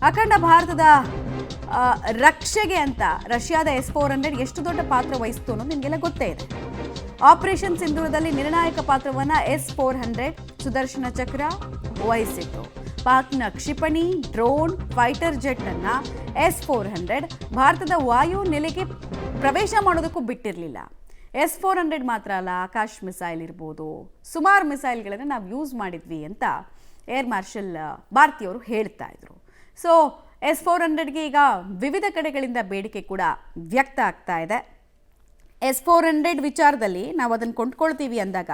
ಅಖಂಡ ಭಾರತದ ರಕ್ಷೆಗೆ ಅಂತ ರಷ್ಯಾದ S-400 ಎಷ್ಟು ದೊಡ್ಡ ಪಾತ್ರ ವಹಿಸಿತು ಅನ್ನೋದು ನಿಮಗೆಲ್ಲ ಗೊತ್ತೇ ಇದೆ. ಆಪರೇಷನ್ ಸಿಂಧೂರದಲ್ಲಿ ನಿರ್ಣಾಯಕ ಪಾತ್ರವನ್ನ S-400 ಸುದರ್ಶನ ಚಕ್ರ ವಹಿಸಿತ್ತು. ಪಾಕ್ನ ಕ್ಷಿಪಣಿ, ಡ್ರೋನ್, ಫೈಟರ್ ಜೆಟ್ ಅನ್ನ S-400 ಭಾರತದ ವಾಯು ನೆಲೆಗೆ ಪ್ರವೇಶ ಮಾಡೋದಕ್ಕೂ ಬಿಟ್ಟಿರಲಿಲ್ಲ. S-400 ಮಾತ್ರ ಅಲ್ಲ, ಆಕಾಶ್ ಮಿಸೈಲ್ ಇರ್ಬೋದು, ಸುಮಾರು ಮಿಸೈಲ್ಗಳನ್ನು ನಾವು ಯೂಸ್ ಮಾಡಿದ್ವಿ ಅಂತ ಏರ್ ಮಾರ್ಷಲ್ ಭಾರತಿ ಅವರು ಹೇಳ್ತಾ ಇದ್ರು. ಸೊ S-400ಗೆ ಈಗ ವಿವಿಧ ಕಡೆಗಳಿಂದ ಬೇಡಿಕೆ ಕೂಡ ವ್ಯಕ್ತ ಆಗ್ತಾ ಇದೆ. S-400 ವಿಚಾರದಲ್ಲಿ ನಾವು ಅದನ್ನು ಕೊಂಡ್ಕೊಳ್ತೀವಿ ಅಂದಾಗ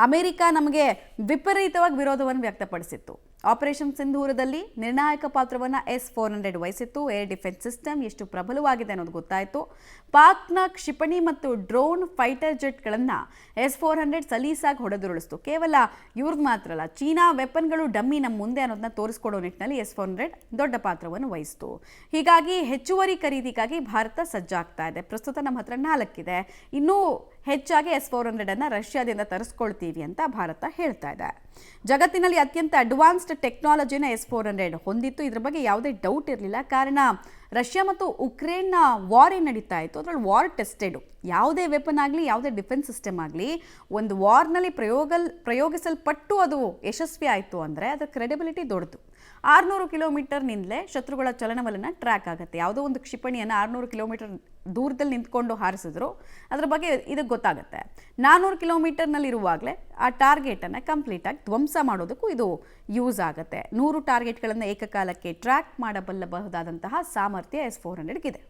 ಅಮೆರಿಕ ನಮಗೆ ವಿಪರೀತವಾಗಿ ವಿರೋಧವನ್ನು ವ್ಯಕ್ತಪಡಿಸಿತ್ತು. ಆಪರೇಷನ್ ಸಿಂಧೂರದಲ್ಲಿ ನಿರ್ಣಾಯಕ ಪಾತ್ರವನ್ನು S-400 ವಹಿಸಿತ್ತು. ಏರ್ ಡಿಫೆನ್ಸ್ ಸಿಸ್ಟಮ್ ಎಷ್ಟು ಪ್ರಬಲವಾಗಿದೆ ಅನ್ನೋದು ಗೊತ್ತಾಯಿತು. ಪಾಕ್ನ ಕ್ಷಿಪಣಿ ಮತ್ತು ಡ್ರೋನ್, ಫೈಟರ್ ಜೆಟ್ಗಳನ್ನು S-400 ಸಲೀಸಾಗಿ ಹೊಡೆದುರುಳಿಸ್ತು. ಕೇವಲ ಇವ್ರದ್ದು ಮಾತ್ರ ಅಲ್ಲ, ಚೀನಾ ವೆಪನ್ಗಳು ಡಮ್ಮಿ ನಮ್ಮ ಮುಂದೆ ಅನ್ನೋದನ್ನ ತೋರಿಸ್ಕೊಡೋ ನಿಟ್ಟಿನಲ್ಲಿ S-400 ದೊಡ್ಡ ಪಾತ್ರವನ್ನು ವಹಿಸಿತು. ಹೀಗಾಗಿ ಹೆಚ್ಚುವರಿ ಖರೀದಿಗಾಗಿ ಭಾರತ ಸಜ್ಜಾಗ್ತಾ ಇದೆ. ಪ್ರಸ್ತುತ ನಮ್ಮ ಹತ್ರ 4 ಇದೆ. ಇನ್ನೂ ಹೆಚ್ಚಾಗಿ S-400 ಅನ್ನು ರಷ್ಯಾದಿಂದ ತರಿಸ್ಕೊಳ್ತೀವಿ ಅಂತ ಭಾರತ ಹೇಳ್ತಾ ಇದೆ. ಜಗತ್ತಿನಲ್ಲಿ ಅತ್ಯಂತ ಅಡ್ವಾನ್ಸ್ಡ್ ಟೆಕ್ನಾಲಜಿನ S-400 ಹೊಂದಿತ್ತು. ಇದ್ರ ಬಗ್ಗೆ ಯಾವುದೇ ಡೌಟ್ ಇರಲಿಲ್ಲ. ಕಾರಣ ರಷ್ಯಾ ಮತ್ತು ಉಕ್ರೇನ್ನ ವಾರ್ ಏನು ನಡೀತಾ ಇತ್ತು, ಅದರಲ್ಲಿ ವಾರ್ ಟೆಸ್ಟೆಡು. ಯಾವುದೇ ವೆಪನ್ ಆಗಲಿ, ಯಾವುದೇ ಡಿಫೆನ್ಸ್ ಸಿಸ್ಟಮ್ ಆಗಲಿ, ಒಂದು ವಾರ್ನಲ್ಲಿ ಪ್ರಯೋಗಿಸಲ್ಪಟ್ಟು ಅದು ಯಶಸ್ವಿ ಆಯಿತು ಅಂದರೆ ಅದರ ಕ್ರೆಡಿಬಿಲಿಟಿ ದೊಡ್ಡದು. 600 ಕಿಲೋಮೀಟರ್ನಿಂದಲೇ ಶತ್ರುಗಳ ಚಲನವಲನ ಟ್ರ್ಯಾಕ್ ಆಗುತ್ತೆ. ಯಾವುದೋ ಒಂದು ಕ್ಷಿಪಣಿಯನ್ನು 600 ಕಿಲೋಮೀಟರ್ ದೂರದಲ್ಲಿ ನಿಂತ್ಕೊಂಡು ಹಾರಿಸಿದ್ರು ಅದ್ರ ಬಗ್ಗೆ ಇದಕ್ಕೆ ಗೊತ್ತಾಗುತ್ತೆ. 400 ಕಿಲೋಮೀಟರ್ನಲ್ಲಿರುವಾಗಲೇ ಆ ಟಾರ್ಗೆಟನ್ನು ಕಂಪ್ಲೀಟಾಗಿ ಧ್ವಂಸ ಮಾಡೋದಕ್ಕೂ ಇದು ಯೂಸ್ ಆಗುತ್ತೆ. 100 ಟಾರ್ಗೆಟ್ಗಳನ್ನು ಏಕಕಾಲಕ್ಕೆ ಟ್ರ್ಯಾಕ್ ಮಾಡಬಲ್ಲಬಹುದಾದಂತಹ ಸಾಮರ್ಥ್ಯ S-400 ಇದೆ.